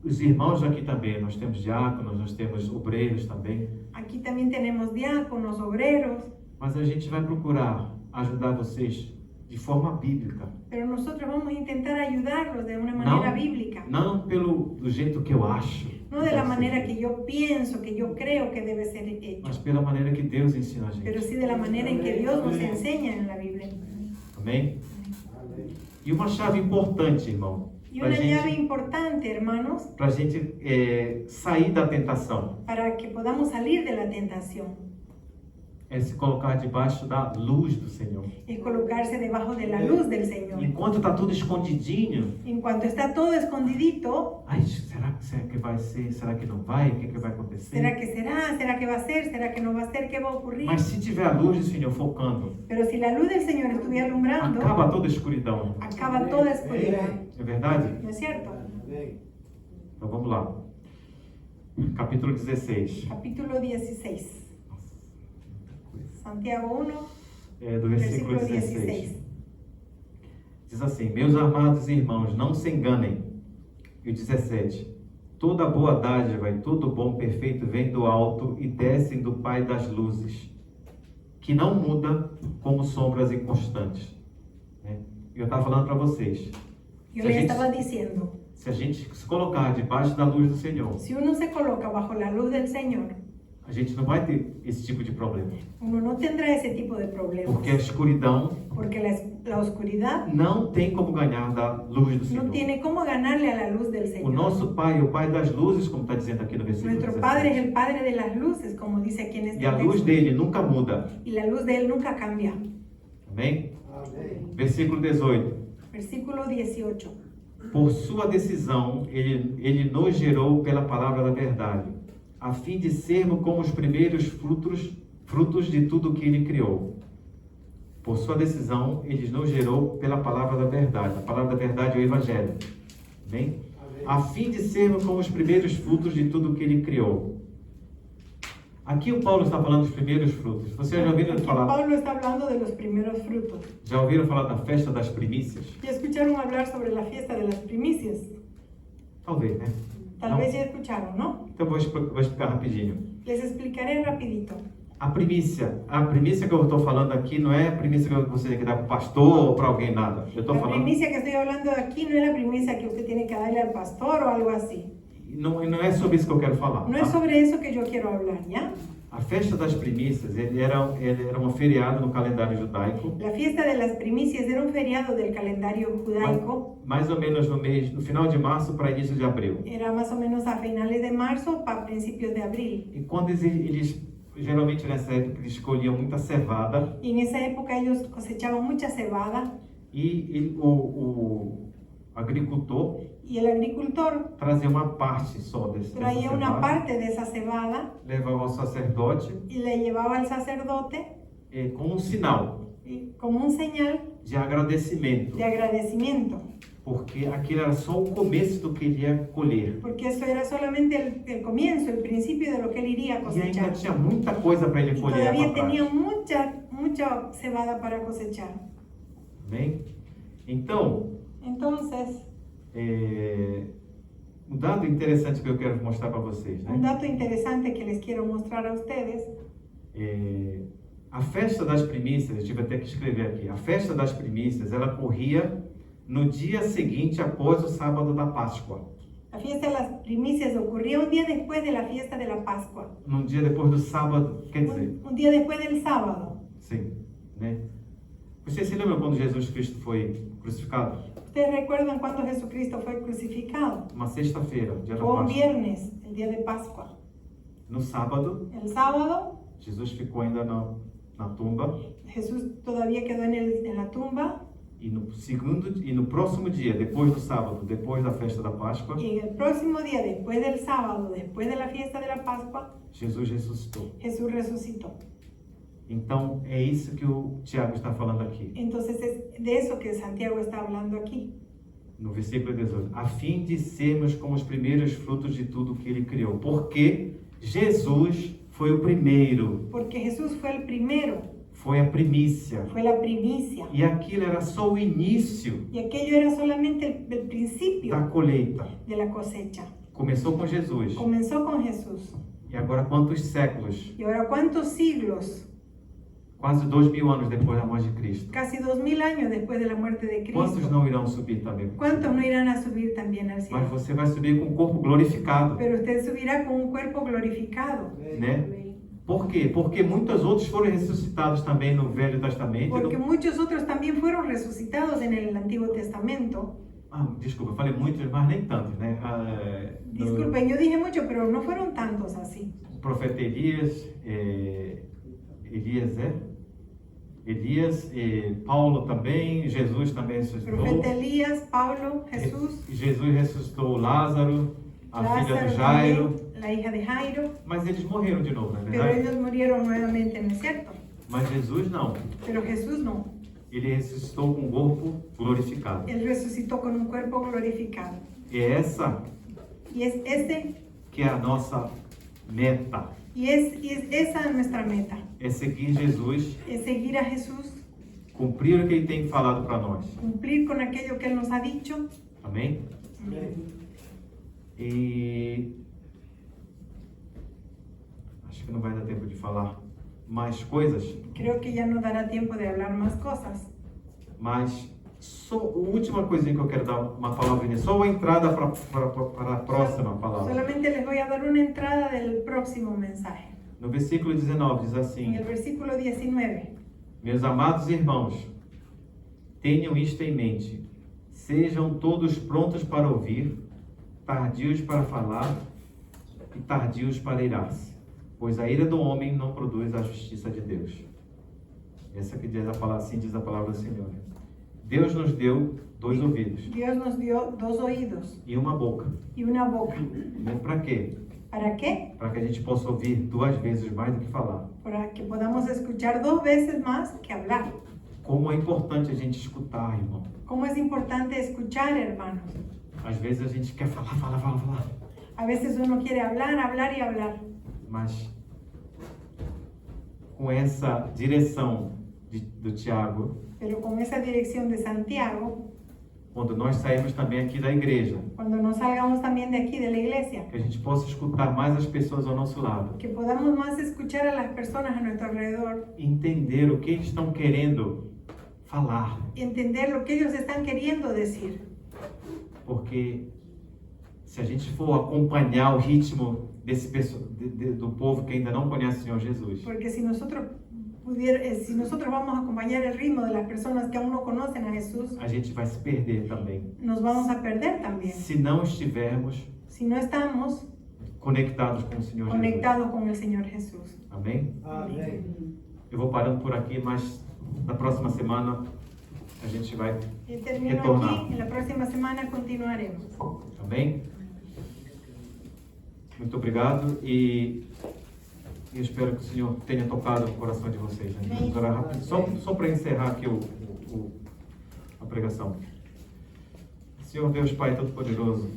Os irmãos aqui também, nós temos diáconos, nós temos obreiros também, Aquí también tenemos diáconos, obreros, mas a gente vai procurar ajudar vocês de forma bíblica, pero nosotros vamos a intentar ayudarlos de una manera não, bíblica. não do jeito que eu acho, No de la manera que yo pienso, que yo creo que debe ser hecho, mas pela maneira que Deus ensina a pero gente. sí de la manera en que Dios nos enseña en la Biblia. Amém? E uma chave importante, irmão, Y para una llave gente, importante, hermanos, pra gente sair da tentação, para que podamos salir de la tentación, é se colocar debaixo da luz do Senhor. es colocarse debajo de la luz del Señor. Enquanto está tudo escondidinho, En cuanto está todo escondidito, ai, será que vai ser? Será que não vai? O que vai acontecer? ¿será que será? ¿Será que va a ser? ¿Será que no va a ser? ¿Qué va a ocurrir? Mas se tiver a luz do Senhor focando, Pero si la luz del Señor estuviera alumbrando, acaba toda a escuridão. acaba toda oscuridad. É verdade? ¿No es cierto? Então vamos lá. Capítulo 16. Capítulo 16. Santiago 1, Do versículo versículo 16. 16. Diz assim: Meus amados irmãos, não se enganem. E o 17: Toda boa dádiva e todo bom perfeito vem do alto e descem do Pai das luzes, que não muda como sombras inconstantes. Né? Eu estava falando para vocês. Yo Se a le gente- estaba diciendo, Se a gente se colocar debaixo da luz do Senhor, si uno se coloca bajo la luz del Señor, a gente não vai ter esse tipo de problema. uno no tendrá ese tipo de problemas. Porque a escuridão, Porque La oscuridad não tem como ganhar da luz do no Senhor. tiene cómo ganarle a la luz del O Señor. nosso Pai é o Pai das luzes, como está dizendo aqui no versículo Nuestro Padre es 17. el Padre de las luces, como dice aquí en este E a luz texto. dele nunca muda. Y la luz de Él nunca cambia. Amém? Versículo 18. Versículo 18. Por sua decisão, ele nos gerou pela palavra da verdade, a fim de sermos como os primeiros frutos de tudo que ele criou. Por sua decisão, ele nos gerou pela palavra da verdade. A palavra da verdade é o Evangelho. Amém? A fim de sermos como os primeiros frutos de tudo que ele criou. Aqui o Paulo está falando dos primeiros frutos. Vocês já ouviram Aquí falar? Pablo está hablando de los primeros frutos. Já ouviram falar da festa das primícias? ¿Ya escucharon hablar sobre la fiesta de las primicias? Talvez, né? Tal Não? vez ya escucharon, ¿no? Então vou explicar rapidinho. Les explicaré rapidito. A primícia que eu estou falando aqui não é a primícia que você tem que dar para o pastor ou para alguém, nada. Eu estou La falando, primicia que estoy hablando aquí no es la primicia que usted tiene que darle al pastor o algo así. não é sobre isso que eu quero falar. No es Tá? sobre eso que yo quiero hablar, ¿ya? A festa das primícias ele era um feriado no calendário judaico, La fiesta de las primicias era un feriado del calendario judaico. mais ou menos no final de março para início de abril. Era más o menos a finales de marzo para principios de abril. E quando eles geralmente nessa época eles escolhiam muita cevada Y en esa época ellos cosechaban mucha cebada e o agricultor y el agricultor trazia uma parte só dessa traía una cevada, parte de esa cebada levava ao sacerdote y le llevaba al sacerdote como sinal como un señal de agradecimento, de agradecimiento, porque aquilo era só o começo do que ele ia colher. porque eso era solamente el comienzo, el principio de lo que él iría a E ainda cosechar. tinha muita coisa para ele Y colher todavía para trás. tenía mucha cebada para cosechar. Amém? Então, Entonces, um dado interessante que eu quero mostrar para vocês, un né? dato interesante que les quiero mostrar a ustedes, A festa das primícias, eu tive até que escrever aqui, a festa das primícias, ela corria no dia seguinte após o sábado da Páscoa. la fiesta de las primicias ocurría un día después de la fiesta de la Pascua, Num dia depois do sábado, quer dizer, un día después del sábado. sim, né? Vocês se lembram quando Jesus Cristo foi crucificado? ¿Ustedes recuerdan cuando Jesucristo fue crucificado? Uma sexta-feira, dia da Fue un Páscoa. viernes, el día de Pascua. No sábado, El sábado, Jesus ficou ainda na tumba Jesús todavía quedó en la tumba e no próximo dia, depois do sábado, depois da festa da Páscoa, y en el próximo día, después del sábado, después de la fiesta de la Pascua, Jesus ressuscitou. Jesús resucitó. Então é isso que o Tiago está falando aqui, Entonces es de eso que Santiago está hablando aquí. no versículo 18, a fim de sermos como os primeiros frutos de tudo que ele criou, porque Jesus foi o primeiro, Porque Jesús fue el primero, foi a primícia, fue la primicia. e aquilo era só o início Y aquello era solamente el principio da colheita. de la cosecha. Começou com Jesus, Comenzó con Jesús. e agora quantos séculos? Y ahora, ¿cuántos siglos? Quase 2000 anos depois da morte de Cristo. Casi 2000 años después de la muerte de Quantos Cristo. não irão subir também? ¿Cuántos no irán a subir también al Mas cielo? você vai subir com o corpo glorificado, Pero usted subirá con un cuerpo glorificado. né? Por quê? Porque muitos outros foram ressuscitados também no Velho Testamento. Porque muchos otros también fueron resucitados en el Antiguo Testamento. Desculpa, eu falei muitos, mas nem tantos, né? Disculpen, yo dije mucho, pero no fueron tantos así. O profeta Elias, Paulo também, Jesus também ressuscitou. Profeta Elías, Pablo, Jesús, Jesus ressuscitou Lázaro, a filha Lázaro do Jairo, también, la hija de Jairo. mas eles morreram de novo, não é Pero verdade? ellos murieron nuevamente, ¿no es cierto? Mas Jesus não. Pero Jesús no. Ele ressuscitou com o corpo glorificado. Él resucitó con un cuerpo glorificado. E essa Y es ese, que é a nossa meta, y es esa nuestra meta. é seguir Jesus, Es seguir a Jesús, cumprir o que Ele tem falado para nós. cumplir con aquello que Él nos ha dicho. Amém? E acho que não vai dar tempo de falar mais coisas, Creo que ya no dará tiempo de hablar más cosas. mas só a última coisinha que eu quero dar uma palavrinha, só uma entrada para a próxima palavra. Solamente les voy a dar una entrada del próximo mensaje. No versículo 19 diz En assim: el versículo 19. Meus amados irmãos, tenham isto em mente. Sejam todos prontos para ouvir, tardios para falar e tardios para irar-se, pois a ira do homem não produz a justiça de Deus. Essa que diz a palavra, assim diz a palavra do Senhor. Deus nos deu 2 ouvidos Dios nos dio 2 oídos e uma boca. y una boca. Para quê? ¿Para qué? Para que a gente possa ouvir 2 vezes mais do que falar. Para que podamos escuchar 2 veces más que hablar. Como é importante a gente escutar, irmão. ¿Cómo es importante escuchar, hermanos? Às vezes a gente quer falar. A veces uno quiere hablar, hablar y hablar. Mas com essa direção do Tiago, Pero con esa dirección de Santiago, quando nós saímos também aqui da igreja, cuando nos salgamos también de aquí, de la iglesia, que a gente possa escutar mais as pessoas ao nosso lado, que podamos más escuchar a las personas a nuestro alrededor, entender o que eles estão querendo falar, entender lo que ellos están queriendo decir. porque se a gente for acompanhar o ritmo desse do povo que ainda não conhece o Senhor Jesus, Porque si nosotros vamos a acompañar el ritmo de las personas que aún no conocen a Jesús, a gente vai se perder também. nos vamos a perder también. Se não estivermos Si no estamos conectados com o Senhor Jesus. conectados con el Señor Jesús. Amém? Amém. Eu vou parando por aqui, mas na próxima semana a gente vai Y termino retornar. aquí, en la próxima semana continuaremos. Amém? Muito obrigado e eu espero que o Senhor tenha tocado o coração de vocês. Né? Vamos orar rápido, só para encerrar aqui a pregação. Senhor Deus Pai Todo-Poderoso,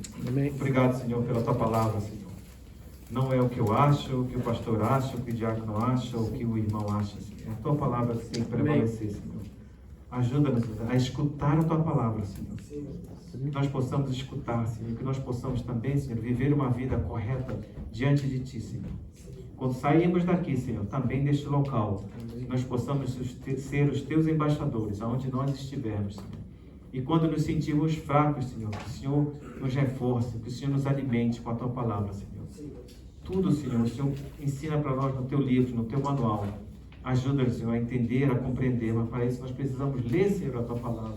obrigado, Senhor, pela Tua palavra, Senhor. Não é o que eu acho, o que o pastor acha, o que o diácono acha, o que o irmão acha, Senhor. A Tua palavra tem que prevalecer, Senhor. Ajuda-nos a escutar a Tua palavra, Senhor. Que nós possamos escutar, Senhor. Que nós possamos também, Senhor, viver uma vida correta diante de Ti, Senhor. Quando saímos daqui, Senhor, também deste local, que nós possamos ser os Teus embaixadores, aonde nós estivermos, Senhor. E quando nos sentirmos fracos, Senhor, que o Senhor nos reforce, que o Senhor nos alimente com a Tua palavra, Senhor. Tudo, Senhor, o Senhor ensina para nós no Teu livro, no Teu manual. Ajuda-nos, Senhor, a entender, a compreender, mas para isso nós precisamos ler, Senhor, a Tua palavra.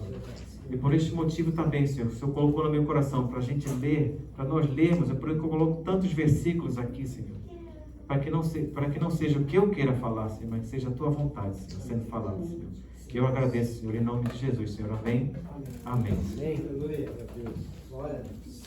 E por este motivo também, Senhor, o Senhor colocou no meu coração para a gente ler, para nós lermos, é por isso que eu coloco tantos versículos aqui, Senhor. Para que não seja o que eu queira falar, Senhor, mas que seja a Tua vontade, Senhor, sendo falada, Senhor. Eu agradeço, Senhor, em nome de Jesus, Senhor. Amém? Amém. Amém. Glória a Deus.